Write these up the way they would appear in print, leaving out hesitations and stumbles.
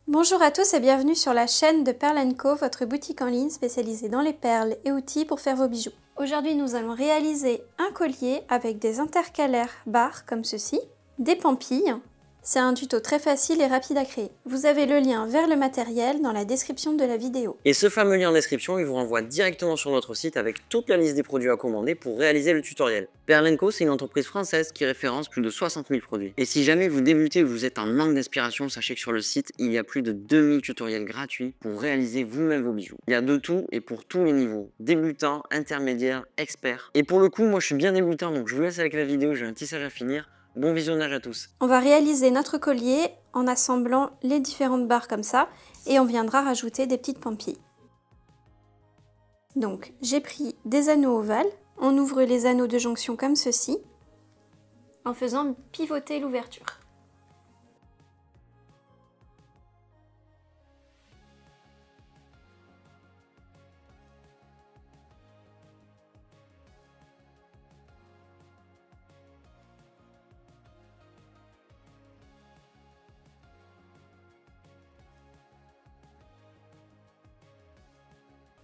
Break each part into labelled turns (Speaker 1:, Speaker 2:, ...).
Speaker 1: Bonjour à tous et bienvenue sur la chaîne de Pearl & Co, votre boutique en ligne spécialisée dans les perles et outils pour faire vos bijoux. Aujourd'hui, nous allons réaliser un collier avec des intercalaires barres comme ceci, des pampilles. C'est un tuto très facile et rapide à créer. Vous avez le lien vers le matériel dans la description de la vidéo.
Speaker 2: Et ce fameux lien en description, il vous renvoie directement sur notre site avec toute la liste des produits à commander pour réaliser le tutoriel. Pearl & Co, c'est une entreprise française qui référence plus de 60 000 produits. Et si jamais vous débutez ou vous êtes en manque d'inspiration, sachez que sur le site, il y a plus de 2000 tutoriels gratuits pour réaliser vous-même vos bijoux. Il y a de tout et pour tous les niveaux, débutants, intermédiaires, experts. Et pour le coup, moi je suis bien débutant, donc je vous laisse avec la vidéo, j'ai un tissage à finir. Bon visionnage à tous.
Speaker 1: On va réaliser notre collier en assemblant les différentes barres comme ça et on viendra rajouter des petites pampilles. Donc j'ai pris des anneaux ovales, on ouvre les anneaux de jonction comme ceci en faisant pivoter l'ouverture.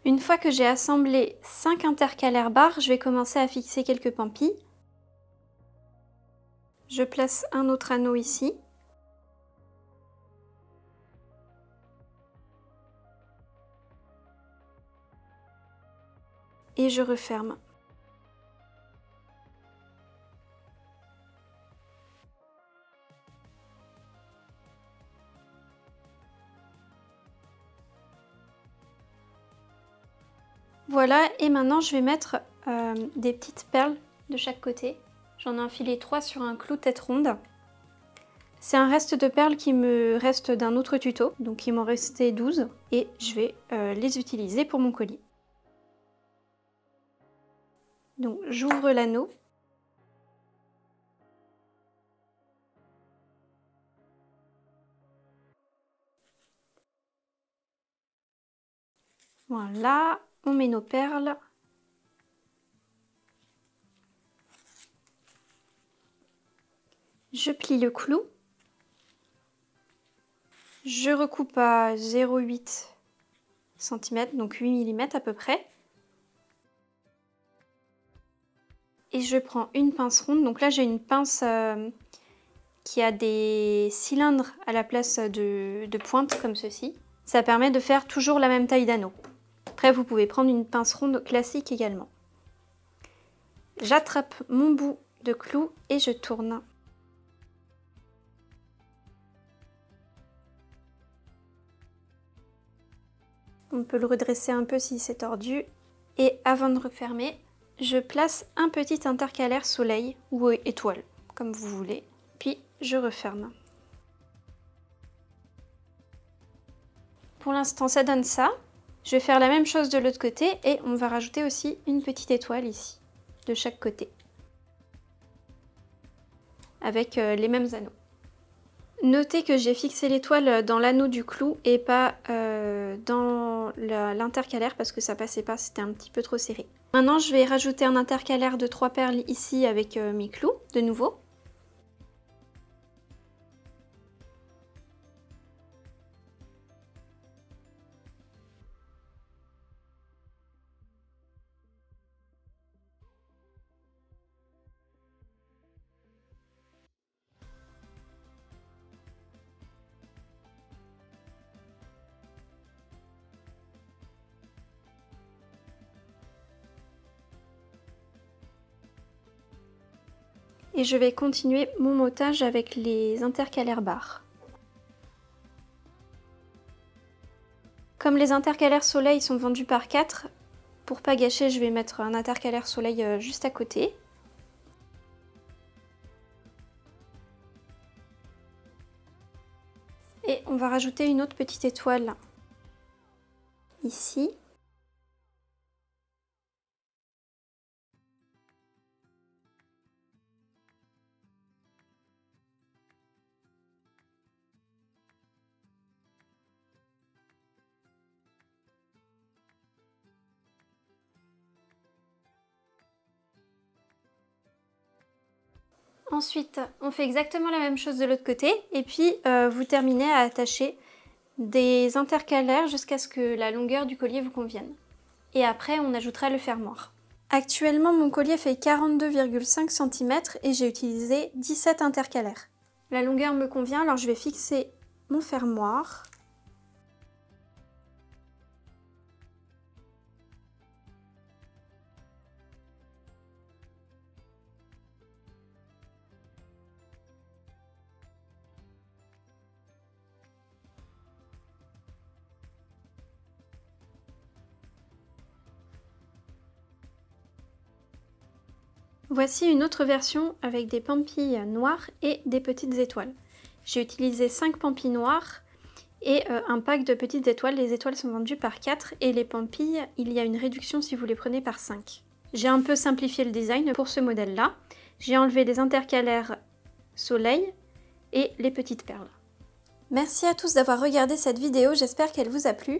Speaker 1: Une fois que j'ai assemblé 5 intercalaires barres, je vais commencer à fixer quelques pampilles. Je place un autre anneau ici. Et je referme. Voilà, et maintenant je vais mettre des petites perles de chaque côté. J'en ai enfilé 3 sur un clou tête ronde. C'est un reste de perles qui me reste d'un autre tuto, donc il m'en restait 12 et je vais les utiliser pour mon collier. Donc j'ouvre l'anneau. Voilà, on met nos perles. Je plie le clou. Je recoupe à 0,8 cm, donc 8 mm à peu près. Et je prends une pince ronde. Donc là, j'ai une pince qui a des cylindres à la place de pointes comme ceci. Ça permet de faire toujours la même taille d'anneau. Après, vous pouvez prendre une pince ronde classique également. J'attrape mon bout de clou et je tourne. On peut le redresser un peu si c'est tordu. Et avant de refermer, je place un petit intercalaire soleil ou étoile, comme vous voulez. Puis je referme. Pour l'instant, ça donne ça. Je vais faire la même chose de l'autre côté et on va rajouter aussi une petite étoile ici, de chaque côté, avec les mêmes anneaux. Notez que j'ai fixé l'étoile dans l'anneau du clou et pas dans l'intercalaire parce que ça passait pas, c'était un petit peu trop serré. Maintenant, je vais rajouter un intercalaire de 3 perles ici avec mes clous, de nouveau. Et je vais continuer mon montage avec les intercalaires barres. Comme les intercalaires soleil sont vendus par 4, pour pas gâcher, je vais mettre un intercalaire soleil juste à côté. Et on va rajouter une autre petite étoile ici. Ensuite, on fait exactement la même chose de l'autre côté et puis vous terminez à attacher des intercalaires jusqu'à ce que la longueur du collier vous convienne. Et après, on ajoutera le fermoir. Actuellement, mon collier fait 42,5 cm et j'ai utilisé 17 intercalaires. La longueur me convient, alors je vais fixer mon fermoir. Voici une autre version avec des pampilles noires et des petites étoiles. J'ai utilisé 5 pampilles noires et un pack de petites étoiles. Les étoiles sont vendues par 4 et les pampilles, il y a une réduction si vous les prenez par 5. J'ai un peu simplifié le design pour ce modèle-là. J'ai enlevé les intercalaires soleil et les petites perles. Merci à tous d'avoir regardé cette vidéo, j'espère qu'elle vous a plu.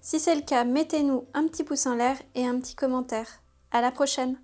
Speaker 1: Si c'est le cas, mettez-nous un petit pouce en l'air et un petit commentaire. À la prochaine!